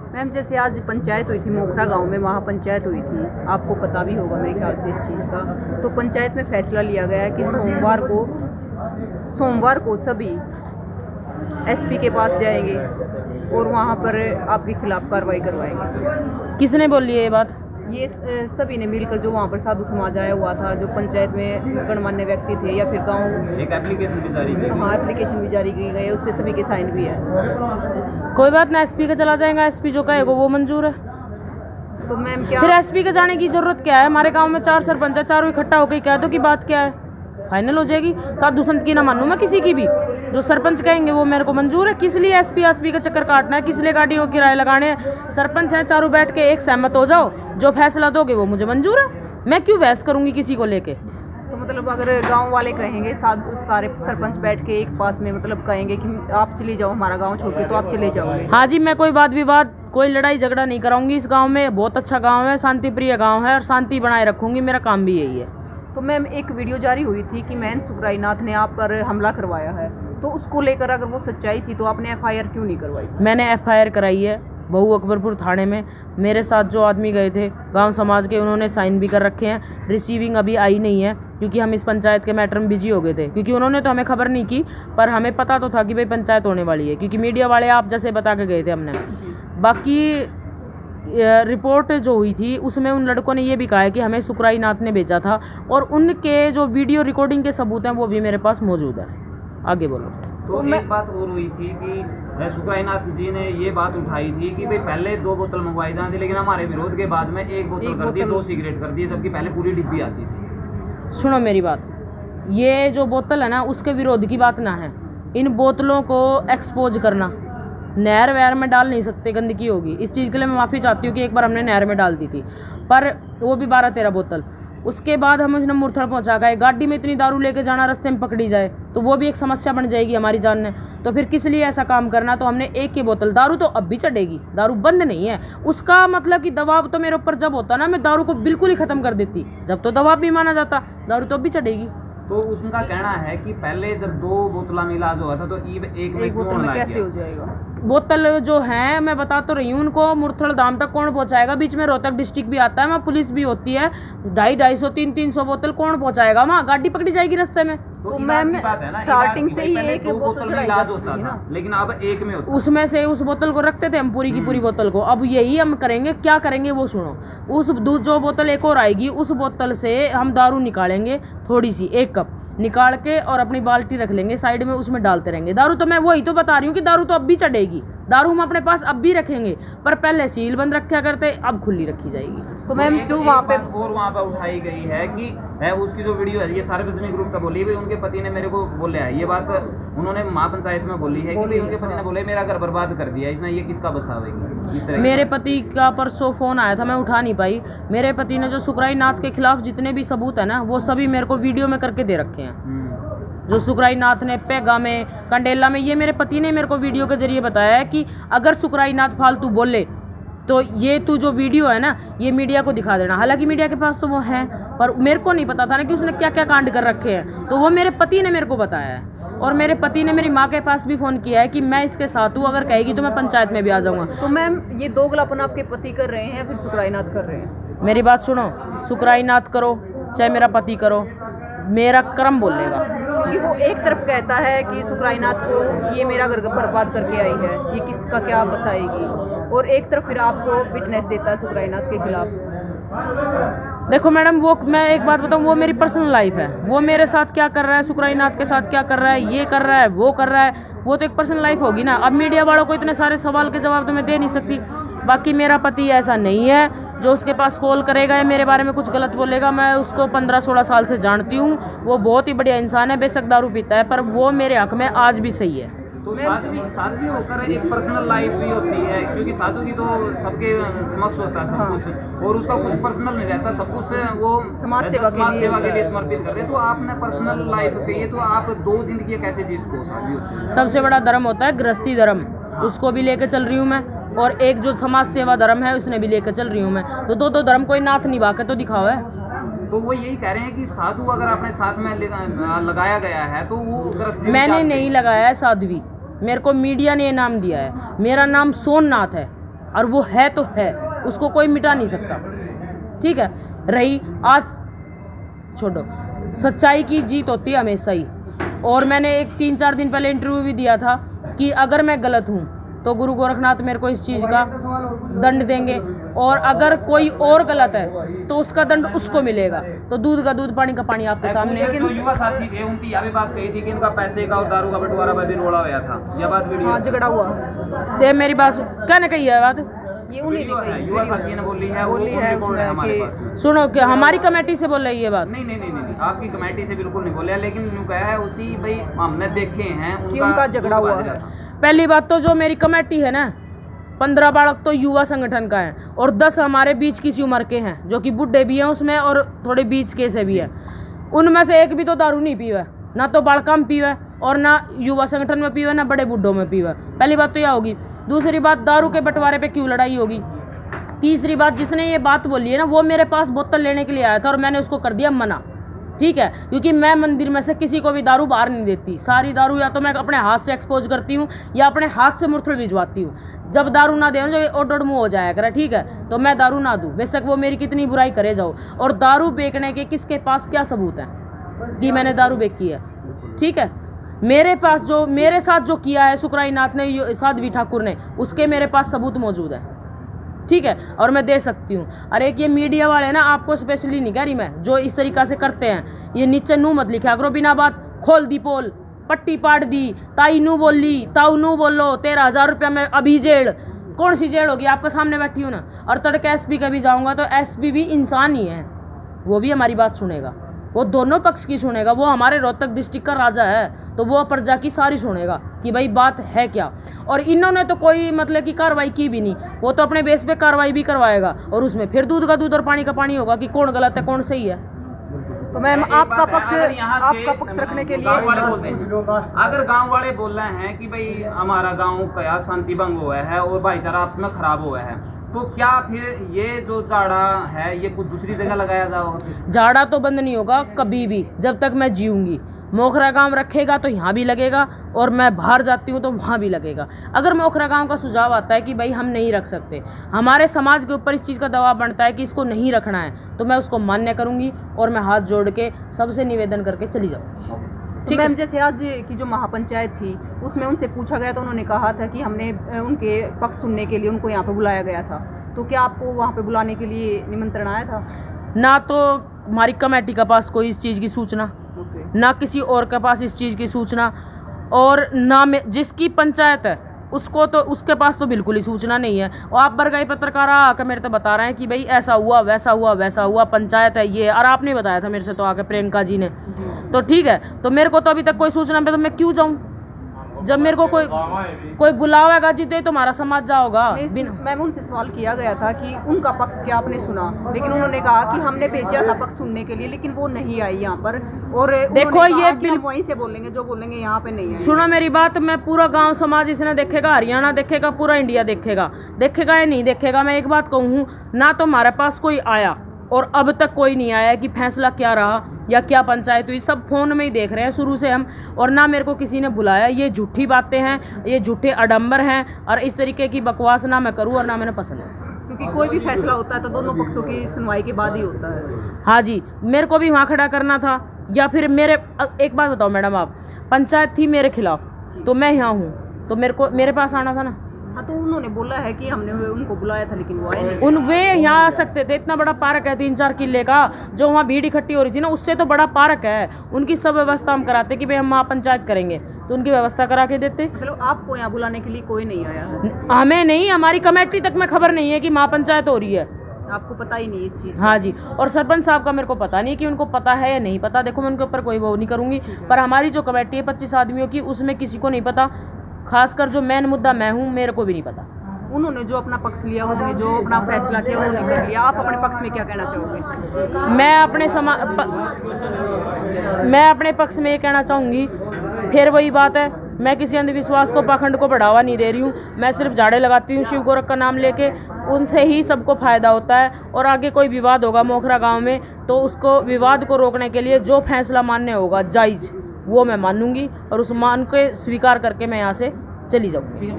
Ma'am जैसे आज पंचायत हुई थी मोखरा गांव में, वहाँ पंचायत हुई थी, आपको पता भी होगा मेरे ख्याल से इस चीज़ का। तो पंचायत में फैसला लिया गया है कि सोमवार को सभी एसपी के पास जाएंगे और वहाँ पर आपके खिलाफ कार्रवाई करवाएंगे। किसने बोली है ये बात? ये सभी ने मिलकर, जो वहाँ पर साधु समाज आया हुआ था, जो पंचायत में गणमान्य व्यक्ति थे या फिर गाँव, एक एप्लीकेशन भी जारी की। हाँ एप्लीकेशन भी जारी की गई है, उस पर सभी के साइन भी है। कोई बात ना, एसपी का चला जाएगा, एसपी जो कहेगा वो मंजूर है। तो मैम क्या फिर एसपी के जाने की जरूरत क्या है? हमारे गांव में 4 सरपंच है, चारों इकट्ठा होकर कह दो कि बात क्या है, फाइनल हो जाएगी। साधु संत की ना मानूं मैं किसी की भी, जो सरपंच कहेंगे वो मेरे को मंजूर है। किस लिए एसपी का चक्कर काटना है? किस लिए गाड़ियों को किराए लगाने हैं? सरपंच हैं, चारों बैठ के एक सहमत हो जाओ, जो फैसला दोगे वो मुझे मंजूर है। मैं क्यों बहस करूंगी किसी को लेके? तो मतलब अगर गांव वाले कहेंगे, सारे सरपंच बैठ के एक पास में मतलब कहेंगे कि आप चले जाओ हमारा गांव छोड़ के, तो आप चले जाओगे? हाँ जी, मैं कोई वाद विवाद, कोई लड़ाई झगड़ा नहीं कराऊंगी इस गांव में। बहुत अच्छा गांव है, शांति प्रिय गांव है और शांति बनाए रखूंगी, मेरा काम भी यही है। तो मैम एक वीडियो जारी हुई थी कि महंत सुखराईनाथ ने आप पर हमला करवाया है, तो उसको लेकर अगर वो सच्चाई थी तो आपने एफआईआर क्यों नहीं करवाई? मैंने एफआईआर कराई है बहू अकबरपुर थाने में। मेरे साथ जो आदमी गए थे गांव समाज के, उन्होंने साइन भी कर रखे हैं। रिसीविंग अभी आई नहीं है क्योंकि हम इस पंचायत के मैटर में बिजी हो गए थे, क्योंकि उन्होंने तो हमें खबर नहीं की, पर हमें पता तो था कि भाई पंचायत होने वाली है, क्योंकि मीडिया वाले आप जैसे बता के गए थे हमने। बाकी रिपोर्ट जो हुई थी उसमें उन लड़कों ने ये भी कहा है कि हमें सुखराईनाथ ने भेजा था, और उनके जो वीडियो रिकॉर्डिंग के सबूत हैं वो भी मेरे पास मौजूद है। आगे बोलो। तो एक बात और हुई थी कि सुखराईनाथ जी ने ये बात उठाई थी कि भाई पहले 2 बोतल मंगवाई जाती थी, लेकिन हमारे विरोध के बाद में 1 बोतल कर दी, 2 सिगरेट कर दी, जबकि पहले पूरी डिब्बी आती थी। सुनो मेरी बात, ये जो बोतल है ना उसके विरोध की बात ना है। इन बोतलों को एक्सपोज करना, नहर वहर में डाल नहीं सकते, गंदगी होगी। इस चीज़ के लिए मैं माफ़ी चाहती हूँ कि एक बार हमने नहर में डाल दी थी, पर वो भी 12-13 बोतल। उसके बाद हम उसने मुरथड़ पहुंचा गए। गाड़ी में इतनी दारू लेके जाना, रास्ते में पकड़ी जाए तो वो भी एक समस्या बन जाएगी हमारी जान ने। तो फिर किस लिए ऐसा काम करना? तो हमने 1 ही बोतल, दारू तो अब भी चढ़ेगी, दारू बंद नहीं है। उसका मतलब कि दबाव तो मेरे ऊपर जब होता ना, मैं दारू को बिल्कुल ही ख़त्म कर देती, जब तो दबाव भी माना जाता, दारू तो अब भी चढ़ेगी। तो उसका कहना है कि पहले जब 2 बोतल में इलाज हुआ था तो एक में बोतल में कैसे हो जाएगा? बोतल जो है मैं बता तो रही हूँ उनको, मुरथड़ धाम तक कौन पहुँचाएगा? बीच में रोहतक डिस्ट्रिक्ट भी आता है, वहाँ पुलिस भी होती है। 250-250, 300 बोतल कौन पहुँचाएगा? वहाँ गाड़ी पकड़ी जाएगी रास्ते में। तो मैम स्टार्टिंग से ही 1 बोतल में इलाज होता था, लेकिन अब 1 में होता है। उसमें से उस बोतल को रखते थे हम, पूरी की पूरी बोतल को। अब यही हम करेंगे, क्या करेंगे वो सुनो। उस जो बोतल एक और आएगी, उस बोतल से हम दारू निकालेंगे, थोड़ी सी 1 कप निकाल के, और अपनी बाल्टी रख लेंगे साइड में, उसमें डालते रहेंगे दारू। तो मैं वही तो बता रही हूँ कि दारू तो अब भी चढ़ेगी, दारू हम अपने पास अब भी रखेंगे, पर पहले सील बंद रखा करते, अब खुली रखी जाएगी। तो मैम जो वहाँ पे उठाई गई है कि उसकी जो वीडियो है ये सार्वजनिक रूप का बोली है, उनके पति ने मेरे को बोला है, ये बात उन्होंने महापंचायत में बोली है कि उनके पति ने बोले मेरा घर बर्बाद कर दिया इसने, ये किसका बसावेगी? इस तरह मेरे पति का परसों फ़ोन आया था, मैं उठा नहीं पाई। मेरे पति ने जो सुखराईनाथ के खिलाफ जितने भी सबूत है ना, वो सभी मेरे को वीडियो में करके दे रखे हैं। जो सुखराईनाथ ने पेगा में, कंडेला में, ये मेरे पति ने मेरे को वीडियो के जरिए बताया है कि अगर सुखराईनाथ फालतू बोले तो ये तू जो वीडियो है ना, ये मीडिया को दिखा देना। हालांकि मीडिया के पास तो वो है, पर मेरे को नहीं पता था ना कि उसने क्या क्या कांड कर रखे हैं, तो वो मेरे पति ने मेरे को बताया है। और मेरे पति ने मेरी माँ के पास भी फ़ोन किया है कि मैं इसके साथ हूँ, अगर कहेगी तो मैं पंचायत में भी आ जाऊँगा। तो मैम ये दोगलापन आपके पति कर रहे हैं या फिर सुखराईनाथ कर रहे हैं? मेरी बात सुनो, सुखराईनाथ करो चाहे मेरा पति करो, मेरा कर्म बोलेगा। क्योंकि वो एक तरफ कहता है कि सुखराईनाथ को ये मेरा घर बर्बाद करके आई है, ये किसका क्या बसाएगी, और एक तरफ फिर आपको विटनेस देता है सुखराईनाथ के खिलाफ। देखो मैडम, वो मैं एक बात बताऊँ, वो मेरी पर्सनल लाइफ है। वो मेरे साथ क्या कर रहा है, सुखराईनाथ के साथ क्या कर रहा है, ये कर रहा है, वो कर रहा है, वो तो एक पर्सनल लाइफ होगी ना। अब मीडिया वालों को इतने सारे सवाल के जवाब तो मैं दे नहीं सकती। बाकी मेरा पति ऐसा नहीं है जो उसके पास कॉल करेगा या मेरे बारे में कुछ गलत बोलेगा। मैं उसको 15-16 साल से जानती हूँ, वो बहुत ही बढ़िया इंसान है, बेशक दारू पीता है, पर वो मेरे हक में आज भी सही है। तो साध्वी होकर एक पर्सनल लाइफ भी होती है, क्योंकि साधु की तो सबके समक्ष होता है सब कुछ, और उसका कुछ पर्सनल नहीं रहता, सब कुछ वो समाज सेवा के लिए समर्पित करते हैं। तो आपने पर्सनल लाइफ कही है, तो आप 2 जिंदगी कैसे जी इसको? साध्वी होती है, सबसे बड़ा धर्म होता है गृहस्थी धर्म, उसको भी लेके चल रही हूँ मैं, और एक जो समाज सेवा धर्म है उसने भी लेकर चल रही हूँ मैं। तो 2 धर्म कोई नाथ निभा के तो दिखाओ है। तो वो यही कह रहे हैं कि साधु अगर अपने साथ में लगाया गया है तो वो मैंने नहीं लगाया है साध्वी, मेरे को मीडिया ने नाम दिया है। मेरा नाम सोमनाथ है, और वो है तो है, उसको कोई मिटा नहीं सकता। ठीक है, रही आज छोड़ो, सच्चाई की जीत होती है हमेशा ही। और मैंने एक 3-4 दिन पहले इंटरव्यू भी दिया था कि अगर मैं गलत हूँ तो गुरु गोरखनाथ मेरे को इस चीज़ का दंड देंगे, और अगर कोई और गलत है तो उसका दंड उसको मिलेगा। तो दूध का दूध, पानी का पानी आपके सामने है। जो युवा साथी थे उनकी यह भी बात कही थी कि इनका पैसे का और दारू का बंटवारा भी रोड़ा हुआ था, यह बात वीडियो। हाँ, झगड़ा हुआ। दे मेरी बात क्या ने कही है बात, ये उन्हीं ने कही, युवा साथी ने बोली है, वो रिकॉर्ड है हमारे पास। सुनो क्या हमारी कमेटी से बोल रही है बात? नहीं, आपकी कमेटी से बिल्कुल नहीं बोले, लेकिन यूँ कहा है होती भाई हमने देखे हैं कि उनका झगड़ा हुआ। पहली बात तो जो मेरी कमेटी है ना, 15 बालक तो युवा संगठन का है और 10 हमारे बीच किसी उम्र के हैं, जो कि बुढ़े भी हैं उसमें और थोड़े बीच के से भी है। उनमें से एक भी तो दारू नहीं पीवा, ना तो बालका में पीवा और ना युवा संगठन में पीवा, ना बड़े बुढ़ों में पीवा। पहली बात तो यह होगी। दूसरी बात, दारू के बंटवारे पे क्यों लड़ाई होगी। तीसरी बात, जिसने ये बात बोली है ना, वो मेरे पास बोतल लेने के लिए आया था और मैंने उसको कर दिया मना। ठीक है, क्योंकि मैं मंदिर में से किसी को भी दारू बाहर नहीं देती। सारी दारू या तो मैं अपने हाथ से एक्सपोज करती हूँ या अपने हाथ से मुर्थल भिजवाती हूँ। जब दारू ना दे, जब ओड मुँह हो जाया करे, ठीक है, तो मैं दारू ना दूँ, बेशक वो मेरी कितनी बुराई करे जाओ। और दारू बेचने के किसके पास क्या सबूत है कि मैंने दारू बेची है। ठीक है, मेरे पास जो मेरे साथ जो किया है सुखराईनाथ ने, साध्वी ठाकुर ने, उसके मेरे पास सबूत मौजूद है। ठीक है, और मैं दे सकती हूँ। और एक ये मीडिया वाले ना, आपको स्पेशली नहीं कह रही मैं, जो इस तरीक़ा से करते हैं, ये नीचे नू मत लिखा करो बिना बात। खोल दी पोल, पट्टी पाट दी, ताई नू बोली, ताऊ नू बोलो, 13,000 रुपया में अभी जेल। कौन सी जेल होगी, आपके सामने बैठी हूँ ना। और तड़के एसपी का भी जाऊँगा तो एसपी भी इंसान ही है, वो भी हमारी बात सुनेगा, वो दोनों पक्ष की सुनेगा। वो हमारे रोहतक डिस्ट्रिक्ट का राजा है, तो वो प्रजा की सारी सुनेगा कि भाई बात है क्या। और इन्होंने तो कोई मतलब कि कार्रवाई की भी नहीं, वो तो अपने बेस पे कार्रवाई भी करवाएगा और उसमें फिर दूध का दूध और पानी का पानी होगा कि कौन गलत है कौन सही है। तो मैम आपका पक्ष रखने के लिए गाँव वाले बोलते हैं, अगर गाँव वाले बोल रहे हैं कि भाई हमारा गाँव का शांति भंग हुआ है और भाईचारा आपस में खराब हुआ है, तो क्या फिर ये जो जाड़ा है ये कुछ दूसरी जगह लगाया जाएगा? जाड़ा तो बंद नहीं होगा कभी भी, जब तक मैं जीऊंगी। मोखरा गांव रखेगा तो यहाँ भी लगेगा, और मैं बाहर जाती हूँ तो वहाँ भी लगेगा। अगर मोखरा गांव का सुझाव आता है कि भाई हम नहीं रख सकते, हमारे समाज के ऊपर इस चीज़ का दबाव बनता है कि इसको नहीं रखना है, तो मैं उसको मान्य करूँगी और मैं हाथ जोड़ के सबसे निवेदन करके चली जाऊँ। तो मैम जैसे आज की जो महापंचायत थी उसमें उनसे पूछा गया तो उन्होंने कहा था कि हमने उनके पक्ष सुनने के लिए उनको यहाँ पे बुलाया गया था, तो क्या आपको वहाँ पे बुलाने के लिए निमंत्रण आया था? ना तो हमारी कमेटी के पास कोई इस चीज़ की सूचना, ना किसी और के पास इस चीज़ की सूचना, और ना जिसकी पंचायत है उसको तो उसके पास तो बिल्कुल ही सूचना नहीं है। और आप बरगाई पत्रकार आकर मेरे तो बता रहे हैं कि भाई ऐसा हुआ वैसा हुआ वैसा हुआ, पंचायत है ये, और आपने बताया था मेरे से तो आके प्रियंका जी ने, तो ठीक है, तो मेरे को तो अभी तक कोई सूचना पे तो मैं क्यों जाऊँ? जब मेरे को कोई बुलावेगा जी तो हमारा समाज जाओगा। मैम उनसे सवाल किया गया था कि उनका पक्ष क्या आपने सुना, लेकिन उन्होंने कहा कि हमने भेजा था पक्ष सुनने के लिए, लेकिन वो नहीं आई यहाँ पर। और देखो ये वहीं से बोलेंगे जो बोलेंगे, यहाँ पे नहीं है। सुनो मेरी बात, मैं पूरा गांव समाज इसने देखेगा, हरियाणा देखेगा, पूरा इंडिया देखेगा या नहीं देखेगा। मैं एक बात कहूँ, ना तो हमारे पास कोई आया और अब तक कोई नहीं आया कि फैसला क्या रहा या क्या पंचायत हुई, सब फ़ोन में ही देख रहे हैं शुरू से हम, और ना मेरे को किसी ने बुलाया। ये झूठी बातें हैं, ये झूठे आडंबर हैं, और इस तरीके की बकवास ना मैं करूँ और ना मैंने पसंद है। क्योंकि कोई भी फैसला होता है तो दोनों पक्षों की सुनवाई के बाद ही होता है। हाँ जी, मेरे को भी वहाँ खड़ा करना था, या फिर एक बात बताओ मैडम, आप पंचायत थी मेरे खिलाफ तो मैं यहाँ हूँ, तो मेरे पास आना था ना। हाँ, तो उन्होंने बोला है कि हमने उनको बुलाया था लेकिन वो आए नहीं। वे यहाँ आ सकते थे, इतना बड़ा पार्क है 3-4 किले का, जो वहाँ भीड़ इकट्ठी हो रही थी ना, उससे तो बड़ा पार्क है। उनकी सब व्यवस्था हम कराते कि भाई हम वहाँ पंचायत करेंगे, तो उनकी व्यवस्था करा के देते। मतलब आपको यहाँ बुलाने के लिए कोई नहीं आया है? हमें नहीं, हमारी कमेटी तक में खबर नहीं है कि महापंचायत हो रही है। आपको पता ही नहीं इस चीज़? हाँ जी, और सरपंच साहब का मेरे को पता नहीं कि उनको पता है या नहीं पता। देखो मैं उनके ऊपर कोई वो नहीं करूँगी, पर हमारी जो कमेटी है 25 आदमियों की, उसमें किसी को नहीं पता। खासकर जो मेन मुद्दा मैं हूँ, मेरे को भी नहीं पता। उन्होंने जो अपना पक्ष लिया, उन्होंने जो अपना फैसला किया उन्होंने कर लिया, आप अपने पक्ष में क्या कहना चाहोगे? मैं अपने पक्ष में ये कहना चाहूँगी, फिर वही बात है, मैं किसी अंधविश्वास को, पाखंड को बढ़ावा नहीं दे रही हूँ। मैं सिर्फ झाड़े लगाती हूँ शिव गोरख का नाम लेके, उनसे ही सबको फ़ायदा होता है। और आगे कोई विवाद होगा मोखरा गाँव में, तो उसको विवाद को रोकने के लिए जो फैसला मान्य होगा जायज़, वो मैं मानूंगी, और उस मान के स्वीकार करके मैं यहाँ से चली जाऊँगी।